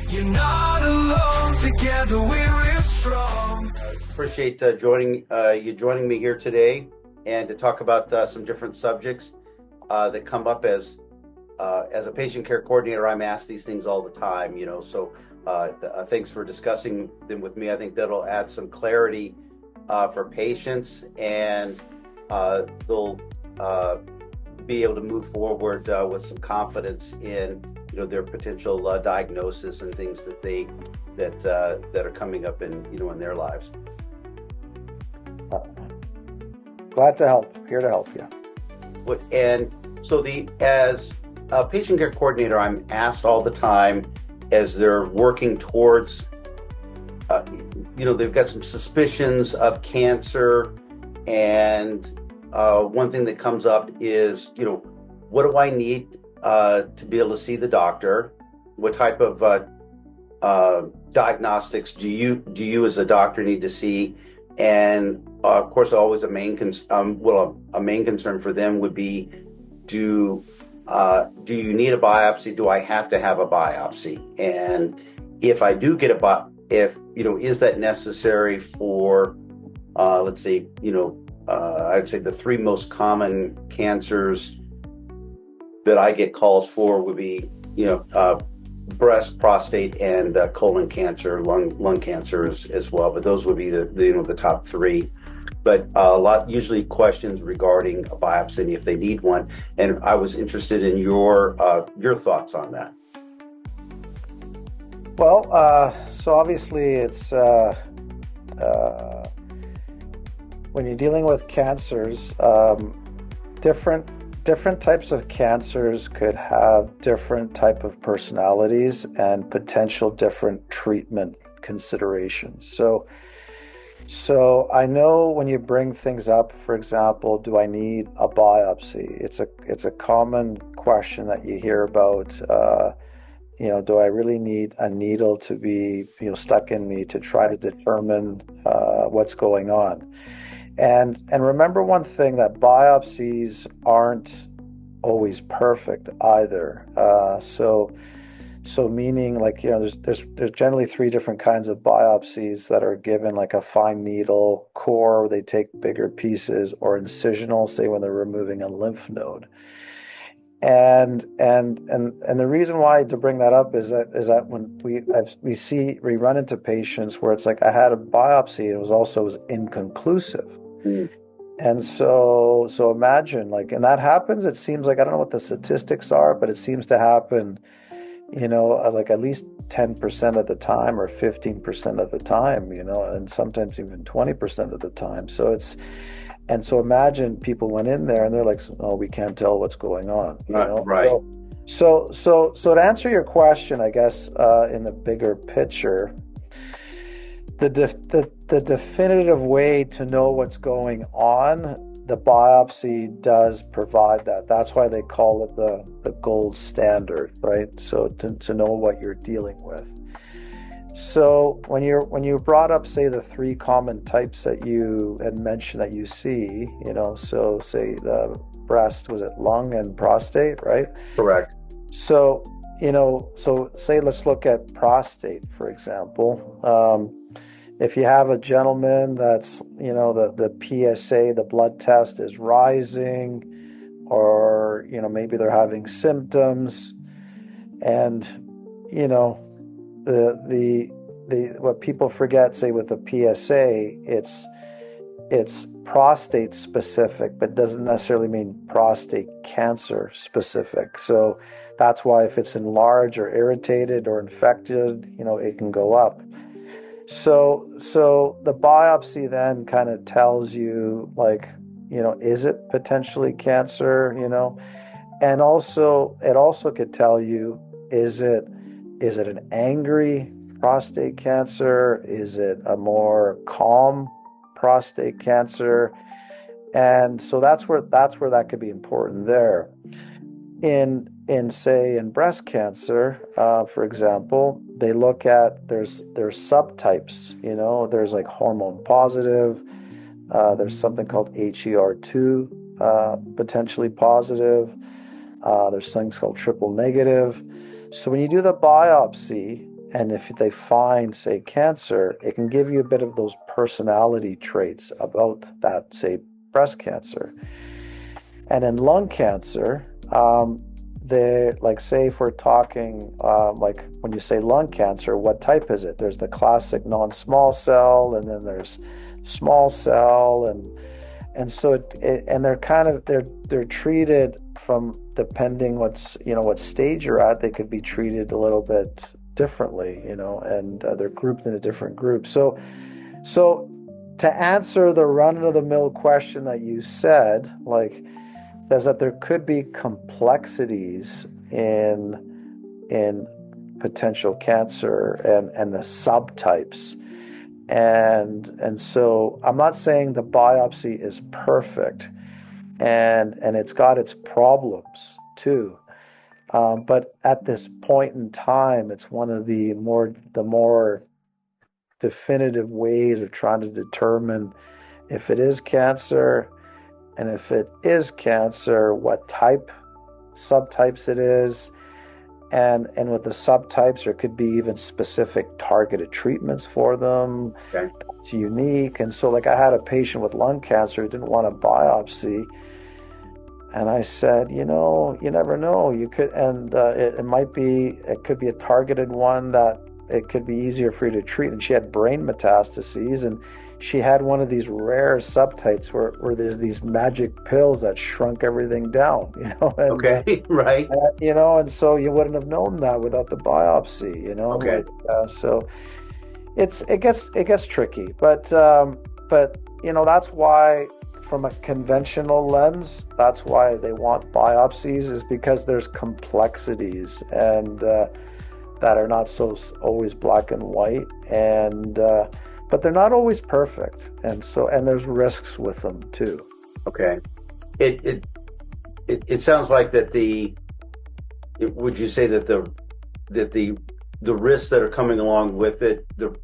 You're not alone, together we're strong. Appreciate you joining me here today, and to talk about some different subjects that come up as a patient care coordinator. I'm asked these things all the time, So thanks for discussing them with me. I think that'll add some clarity for patients, and they'll be able to move forward with some confidence in their potential diagnosis and things that are coming up in their lives. Glad to help. Here to help you. And so as a patient care coordinator, I'm asked all the time as they're working towards, they've got some suspicions of cancer, and one thing that comes up is, what do I need to be able to see the doctor? What type of diagnostics do you as a doctor need to see? And of course, always a main concern for them would be, do you need a biopsy? Do I have to have a biopsy? And if I do get is that necessary for, let's say, I'd say the three most common cancers that I get calls for would be, breast, prostate, and colon cancer, lung cancer as well. But those would be the top three. But usually questions regarding a biopsy and if they need one. And I was interested in your thoughts on that. Well, so obviously it's when you're dealing with cancers, different types of cancers could have different type of personalities and potential different treatment considerations. So I know when you bring things up, for example, do I need a biopsy? It's a common question that you hear about. Do I really need a needle to be stuck in me to try to determine what's going on? And remember one thing, that biopsies aren't always perfect either. So meaning, like, there's generally three different kinds of biopsies that are given, like a fine needle, core, where they take bigger pieces, or incisional, say when they're removing a lymph node. And the reason why to bring that up is that when we run into patients where it's like, I had a biopsy, it was inconclusive. Mm. And so imagine, like, and that happens, it seems like, I don't know what the statistics are, but it seems to happen, like at least 10% of the time, or 15% of the time, and sometimes even 20% of the time. So imagine people went in there and they're like, oh, we can't tell what's going on, Right. So to answer your question, I guess, in the bigger picture, the definitive way to know what's going on, the biopsy does provide that. That's why they call it the gold standard, right? So to know what you're dealing with. So when you brought up, say, the three common types that you had mentioned that you see, so say the breast, was it lung and prostate, right? Correct. So say, let's look at prostate, for example. If you have a gentleman that's, the PSA, the blood test is rising, or, maybe they're having symptoms, and, the what people forget, say, with the PSA, it's prostate specific, but doesn't necessarily mean prostate cancer specific. So that's why if it's enlarged or irritated or infected, it can go up. So the biopsy then kind of tells you, like, is it potentially cancer, and also it also could tell you, is it an angry prostate cancer? Is it a more calm prostate cancer? And so that's where that could be important there. In breast cancer, for example, they look at, there's subtypes, there's like hormone positive, there's something called HER2 potentially positive, There's things called triple negative. So when you do the biopsy, and if they find, say, cancer, it can give you a bit of those personality traits about that, say, breast cancer. And in lung cancer, they like, say, if we're talking like when you say lung cancer, what type is it? There's the classic non-small cell, and then there's small cell, and so and they're kind of they're treated from, depending what stage you're at, they could be treated a little bit differently, and they're grouped into different groups. So to answer the run-of-the-mill question that you said, like, is that there could be complexities in potential cancer and the subtypes. And so I'm not saying the biopsy is perfect, and it's got its problems too. But at this point in time, it's one of the more definitive ways of trying to determine if it is cancer, and if it is cancer, what subtypes it is. And with the subtypes, there could be even specific targeted treatments for them. Okay. It's unique. And so, like, I had a patient with lung cancer who didn't want a biopsy. And I said, you never know. You could, and it could be a targeted one that it could be easier for you to treat. And she had brain metastases, and she had one of these rare subtypes where there's these magic pills that shrunk everything down, And, Okay. Right. And so you wouldn't have known that without the biopsy, Okay. So it gets tricky, but that's why, from a conventional lens, that's why they want biopsies, is because there's complexities and that are not so always black and white, and but they're not always perfect, and there's risks with them too. Okay. It sounds like that would you say that the risks that are coming along with it, the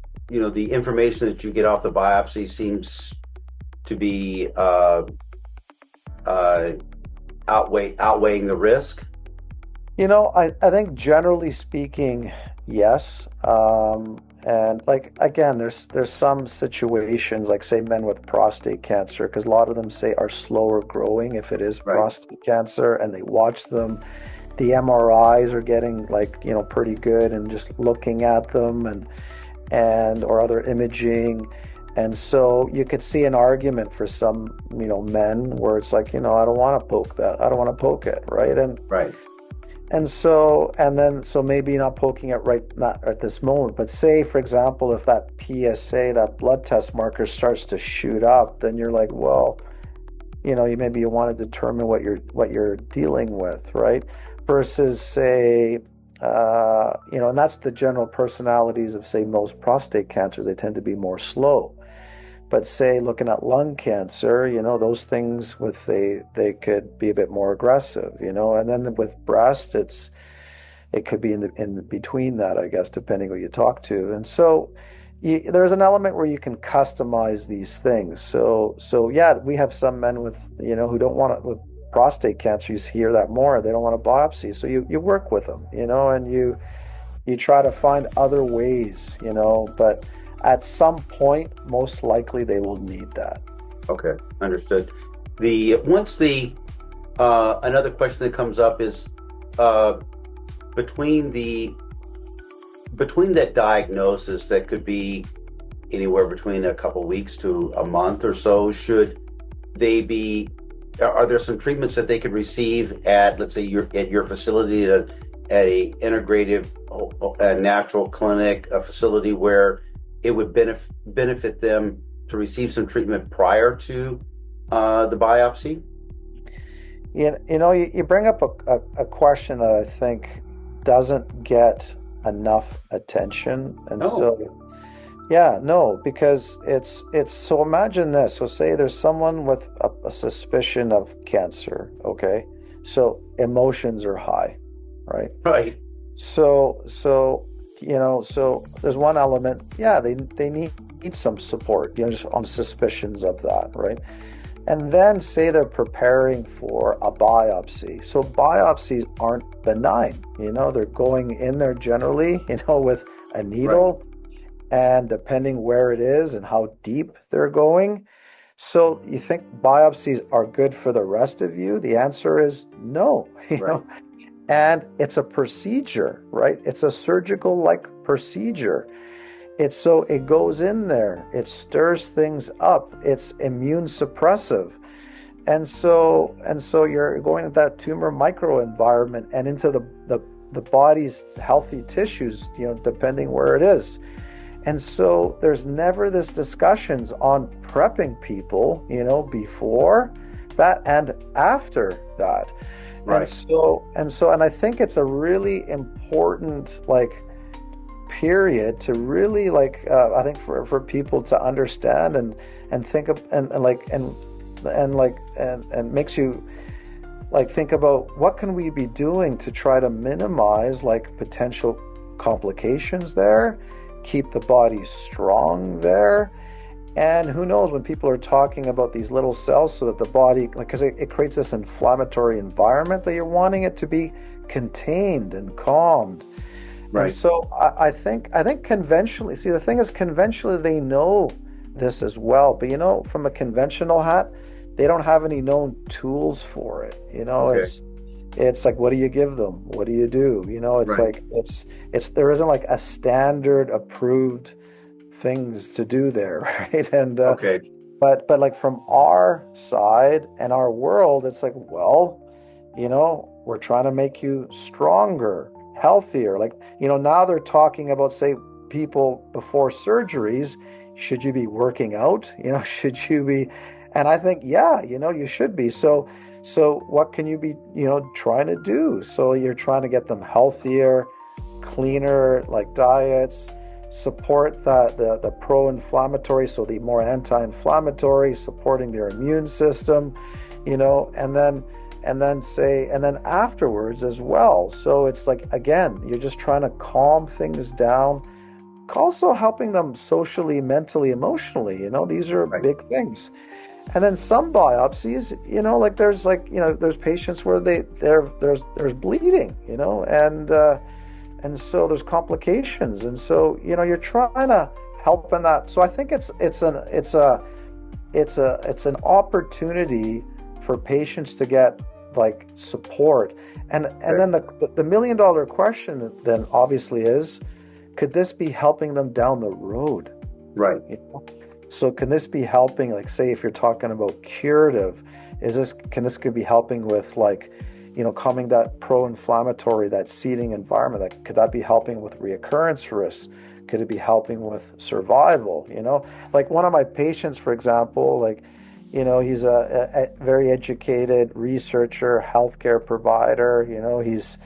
information that you get off the biopsy seems to be outweighing the risk? I think generally speaking, yes. And like, again, there's some situations, like, say, men with prostate cancer, because a lot of them are slower growing if it is Right. prostate cancer, and they watch them. The MRIs are getting, like, pretty good, and just looking at them and or other imaging. And so you could see an argument for some, men where it's like, I don't want to poke that. I don't want to poke it. Right. Right. And so maybe not poking it not at this moment, but say, for example, if that PSA, that blood test marker, starts to shoot up, then you're like, well, you want to determine what you're dealing with, right? Versus, say, and that's the general personalities of, say, most prostate cancers. They tend to be more slow. But say, looking at lung cancer, those things they could be a bit more aggressive, and then with breast, it could be in between that, I guess, depending who you talk to. And so there's an element where you can customize these things. So yeah, we have some men with, who don't want it with prostate cancer. You hear that more. They don't want a biopsy. So you work with them, and you try to find other ways, but at some point, most likely they will need that. Okay, understood. Another question that comes up is between that diagnosis that could be anywhere between a couple weeks to a month or so, are there some treatments that they could receive at, let's say, at your facility, at a integrative, a natural clinic, a facility where it would benefit them to receive some treatment prior to the biopsy? You bring up a question that I think doesn't get enough attention, and because it's so, imagine this. So say there's someone with a suspicion of cancer. Okay, so emotions are high, right? Right. So there's one element. Yeah, they need some support, just on suspicions of that, right? And then say they're preparing for a biopsy. So biopsies aren't benign. They're going in there generally, with a Right. needle, and depending where it is and how deep they're going. So you think biopsies are good for the rest of you? The answer is no, Right. And it's a procedure, right? It's a surgical like procedure. It goes in there, it stirs things up, it's immune suppressive. And so you're going into that tumor microenvironment and into the body's healthy tissues, depending where it is. And so there's never this discussions on prepping people, before that and after that. Right. And I think it's a really important period to really I think for people to understand and think of and makes you think about what can we be doing to try to minimize potential complications there, keep the body strong there. And who knows, when people are talking about these little cells so that the body, because it creates this inflammatory environment that you're wanting it to be contained and calmed. And Right. so I think conventionally, see, the thing is, conventionally they know this as well, but from a conventional hat, they don't have any known tools for it. Okay. It's like, what do you give them? What do you do? It's Right. like it's there isn't a standard approved things to do there, right? And Okay. but from our side and our world, it's like, well, we're trying to make you stronger, healthier. Now they're talking about, say, people before surgeries, should you be working out? Should you be? And I think, yeah, you should be. So what can you be, trying to do? So you're trying to get them healthier, cleaner, diets, support the pro-inflammatory, so the more anti-inflammatory, supporting their immune system, and then afterwards as well. So it's again, you're just trying to calm things down, also helping them socially, mentally, emotionally. These are Right. big things. And then some biopsies, there's patients where there's bleeding, and so there's complications, and so you're trying to help in that. So I think it's an opportunity for patients to get support, and Okay. then the $1 million question then obviously is, could this be helping them down the road? Right. So can this be helping, say, if you're talking about curative, can this be helping with calming that pro-inflammatory, that seeding environment? Could that be helping with reoccurrence risks? Could it be helping with survival? One of my patients, for example, he's a very educated researcher, healthcare provider. He's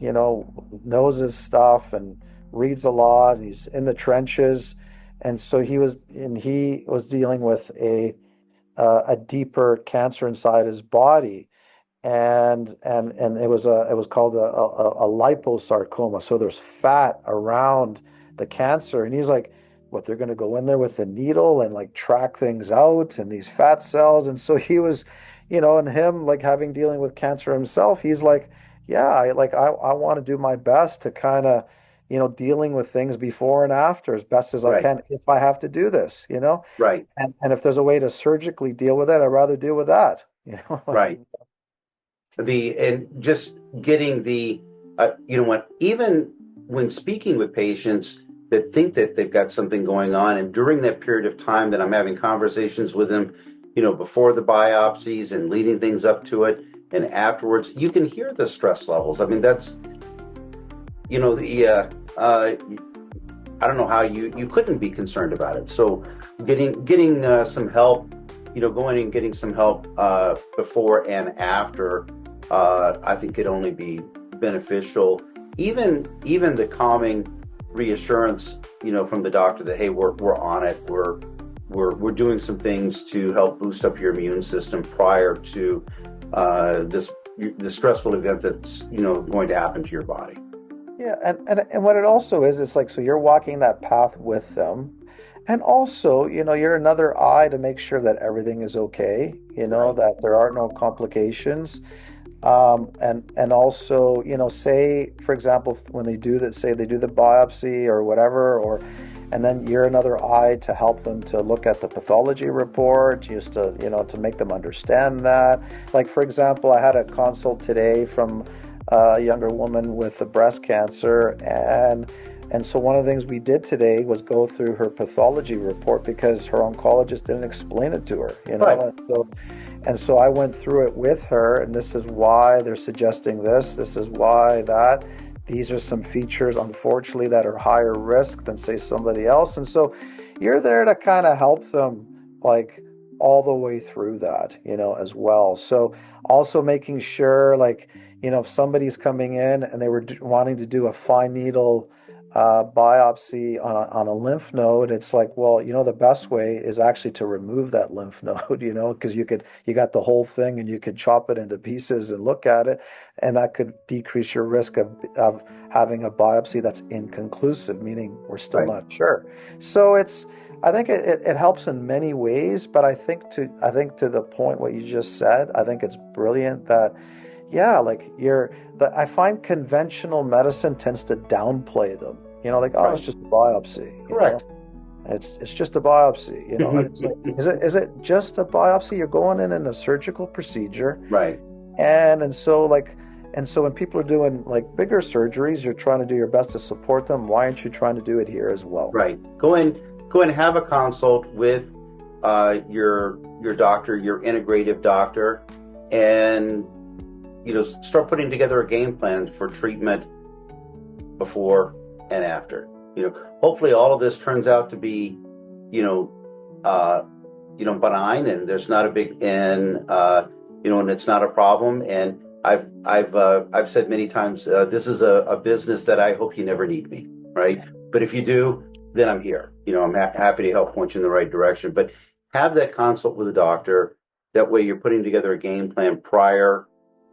knows his stuff and reads a lot. He's in the trenches. And so he was dealing with a deeper cancer inside his body, and it was called a liposarcoma. So there's fat around the cancer, and he's like, what, they're going to go in there with a needle and track things out and these fat cells. And so he was, and him having dealing with cancer himself, he's like, yeah, I want to do my best to kind of dealing with things before and after as best as I Right. can if I have to do this, Right. and if there's a way to surgically deal with it, I'd rather deal with that, Right. And just getting what, even when speaking with patients that think that they've got something going on, and during that period of time that I'm having conversations with them, before the biopsies and leading things up to it and afterwards, you can hear the stress levels. I mean, that's, I don't know how you couldn't be concerned about it. So getting some help, going and getting some help before and after, I think could only be beneficial. Even the calming reassurance, from the doctor that, hey, we're on it. We're doing some things to help boost up your immune system prior to the stressful event that's going to happen to your body. Yeah, and what it also is, it's so you're walking that path with them, And also, you're another eye to make sure that everything is okay, Right. that there are no complications. And also, say, for example, when they do that, say they do the biopsy or whatever, and then you're another eye to help them to look at the pathology report, just to, to make them understand that. Like, for example, I had a consult today from a younger woman with the breast cancer, and so one of the things we did today was go through her pathology report because her oncologist didn't explain it to her, Right. and so I went through it with her, and this is why they're suggesting this. This is why that. These are some features, unfortunately, that are higher risk than, say, somebody else. And so you're there to kind of help them, like, all the way through that, as well. So also making sure, like, if somebody's coming in and they were wanting to do a fine needle biopsy on a lymph node, it's like, well, the best way is actually to remove that lymph node, because you got the whole thing and you could chop it into pieces and look at it, and that could decrease your risk of having a biopsy that's inconclusive, meaning we're still Right. not sure. So I think it helps in many ways, but I think to the point what you just said, I think it's brilliant that, yeah, like I find conventional medicine tends to downplay them. Like, oh, it's Right. just a biopsy. Correct. It's just a biopsy. And it's like, is it just a biopsy? You're going in a surgical procedure, Right. and so when people are doing like bigger surgeries, you're trying to do your best to support them. Why aren't you trying to do it here as well? Right. Go and have a consult with your doctor, your integrative doctor, and start putting together a game plan for treatment before and after. Hopefully all of this turns out to be, you know, uh, benign, and there's not a big and it's not a problem. And I've said many times, this is a business that I hope you never need me, right? But if you do, then I'm here. I'm happy to help point you in the right direction. But have that consult with a doctor. That way, you're putting together a game plan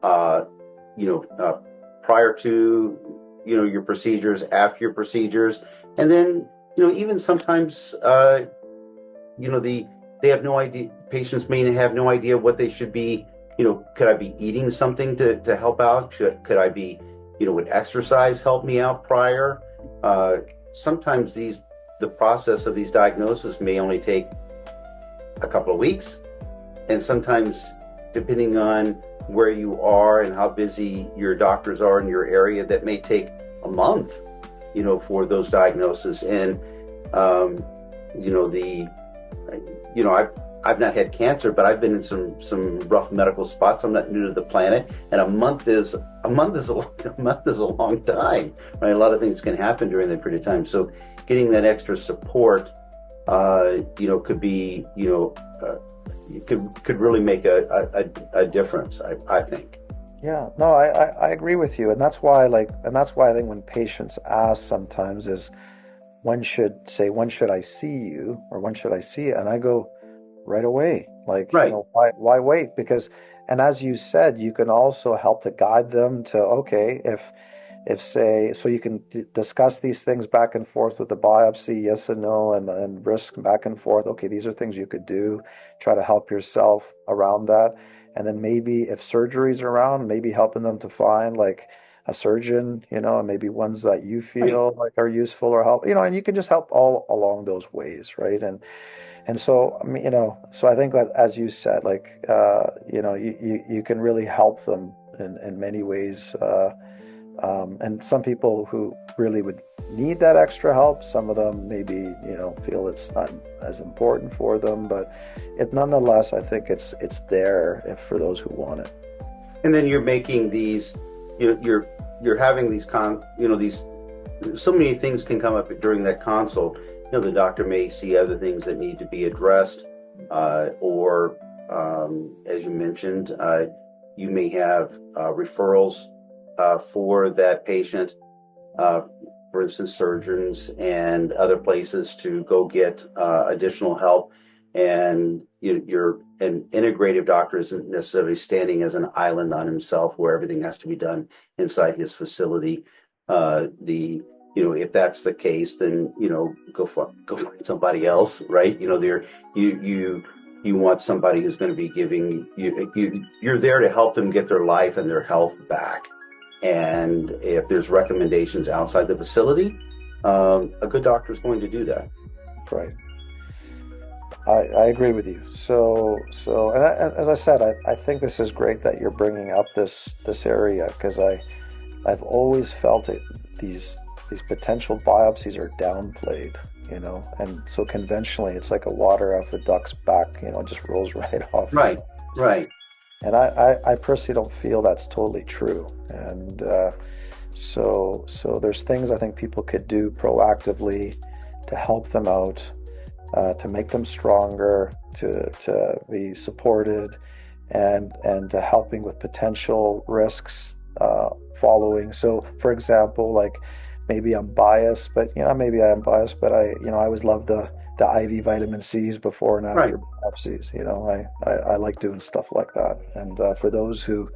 uh, you know, uh, prior to your procedures, after your procedures, and then even sometimes the they have no idea. Patients may have no idea what they should be. Could I be eating something to help out? Could I be, would exercise help me out prior? Sometimes the process of these diagnoses may only take a couple of weeks, and sometimes, depending on where you are and how busy your doctors are in your area, that may take a month, for those diagnoses. And the I've not had cancer, but I've been in some rough medical spots. I'm not new to the planet, and a month is a long time, right? A lot of things can happen during that period of time. So, getting that extra support, could be, could really make a difference. I think. Yeah, no, I agree with you, and that's why I think when patients ask sometimes is when should I see you, or when should I see it, and I go right away. Like, Right. why wait? Because, and as you said, you can also help to guide them to, okay, if say, so you can discuss these things back and forth with the biopsy, yes and no, and risk back and forth. Okay, these are things you could do. Try to help yourself around that. And then maybe if surgery's around, maybe helping them to find like a surgeon, and maybe ones that you Right. feel like are useful or help, and you can just help all along those ways, right? And so, I mean, so I think that, as you said, like, you can really help them in many ways. And some people who really would need that extra help, some of them maybe, feel it's not as important for them, but nonetheless, I think it's there for those who want it. And then you're making these, you're having these so many things can come up during that consult. The doctor may see other things that need to be addressed, or as you mentioned, you may have referrals for that patient, uh, for instance, surgeons and other places to go get additional help. And an integrative doctor isn't necessarily standing as an island on himself where everything has to be done inside his facility. The if that's the case, then go find somebody else, right? You want somebody who's going to be giving you're there to help them get their life and their health back. And if there's recommendations outside the facility, a good doctor is going to do that. Right. I agree with you. And as I said, I think this is great that you're bringing up this area, because I've always felt it. These potential biopsies are downplayed, and so conventionally it's like a water off the duck's back, it just rolls right off. Right. Right. And I personally don't feel that's totally true. And so there's things I think people could do proactively to help them out, to make them stronger, to be supported, and to helping with potential risks following. So, for example, like maybe I'm biased, but maybe I am biased, but I always love the IV vitamin C's before and after biopsies. I like doing stuff like that. And for those who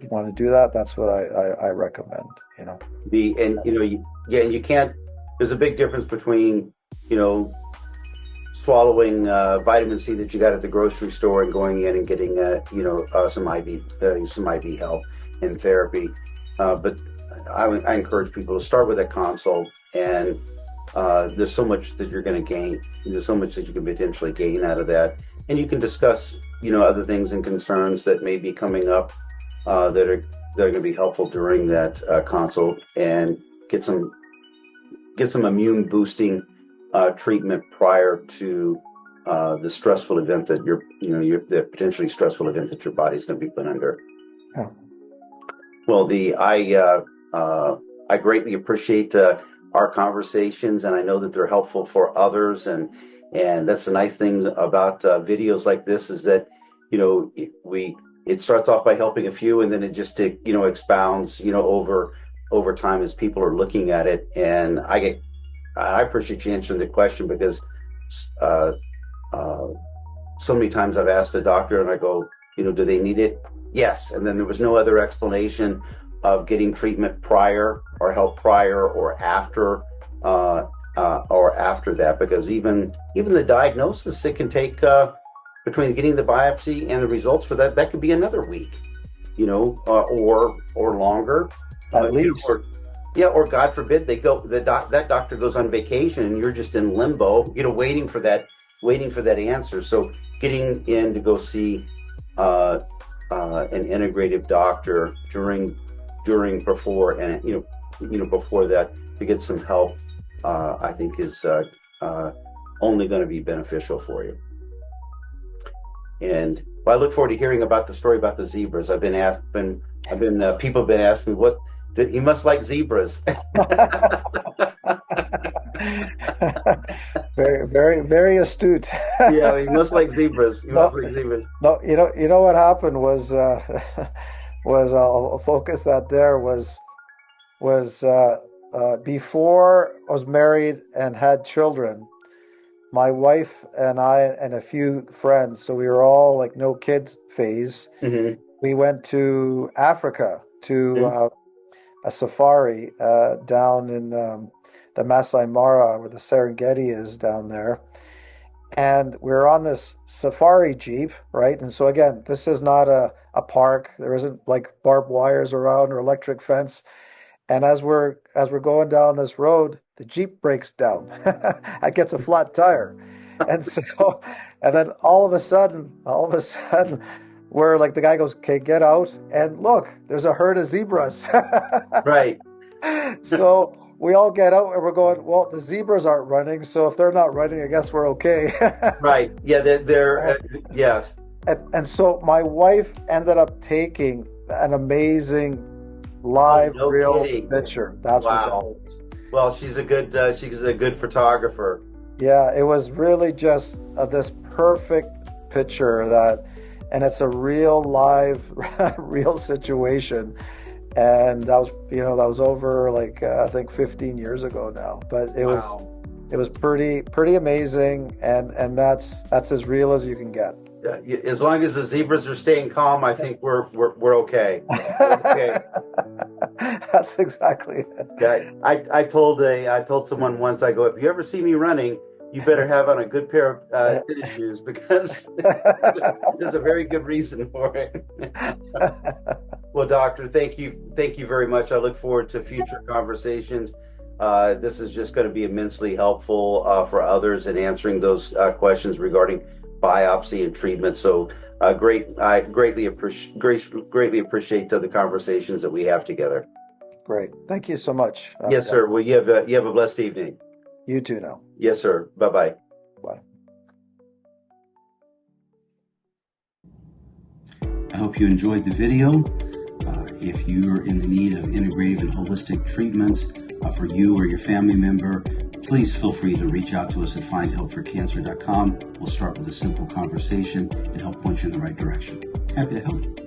want to do that, that's what I recommend. You can't. There's a big difference between swallowing vitamin C that you got at the grocery store and going in and getting some IV help and therapy. But I encourage people to start with a consult, and there's so much that you're going to gain. There's so much that you can potentially gain out of that, and you can discuss other things and concerns that may be coming up that are going to be helpful during that consult, and get some immune boosting treatment prior to the stressful event that the potentially stressful event that your body's going to be put under. Yeah. Well, I greatly appreciate our conversations, and I know that they're helpful for others, and that's the nice thing about videos like this, is that it starts off by helping a few, and then it just expounds over time as people are looking at it. And I appreciate you answering the question, because so many times I've asked a doctor and I go, do they need it? Yes. And then there was no other explanation of getting treatment prior or help prior or after that, because even the diagnosis, it can take between getting the biopsy and the results for that could be another week, or longer. At least. Or God forbid that doctor goes on vacation and you're just in limbo, waiting for that answer. So getting in to go see an integrative doctor before that to get some help, I think is only going to be beneficial for you. And I look forward to hearing about the story about the zebras. People have been asking me what. He must like zebras. Very, very, very astute. Yeah, he must like zebras. No, what happened was I'll focus that there was before I was married and had children, my wife and I and a few friends, so we were all like no kid phase. Mm-hmm. We went to Africa to a safari down in the Masai Mara, where the Serengeti is down there. And we're on this safari jeep, right? And so again, this is not a park. There isn't like barbed wires around or electric fence. And as we're going down this road, the jeep breaks down. It gets a flat tire. And then all of a sudden, where like the guy goes, okay, get out, and look, there's a herd of zebras. Right. So we all get out and we're going, well, the zebras aren't running, so if they're not running, I guess we're okay. Right. Yeah, they're yes. And so my wife ended up taking an amazing live real picture. That's what that is. Well, she's a good photographer. Yeah, it was really just this perfect picture and it's a real live, real situation. And that was over like I think 15 years ago now. But it was pretty amazing, and that's as real as you can get. as long as the zebras are staying calm, I think we're okay. Okay. That's exactly it. Yeah, I told someone once, I go, if you ever see me running, you better have on a good pair of tennis shoes, because there's a very good reason for it. Well, doctor, thank you very much. I look forward to future conversations. This is just going to be immensely helpful for others in answering those questions regarding biopsy and treatment. So I greatly appreciate the conversations that we have together. Great. Thank you so much. Yes, sir. Well, you have a blessed evening. You too now. Yes, sir. Bye-bye. Bye. I hope you enjoyed the video. If you're in the need of integrative and holistic treatments for you or your family member, please feel free to reach out to us at findhelpforcancer.com. We'll start with a simple conversation and help point you in the right direction. Happy to help.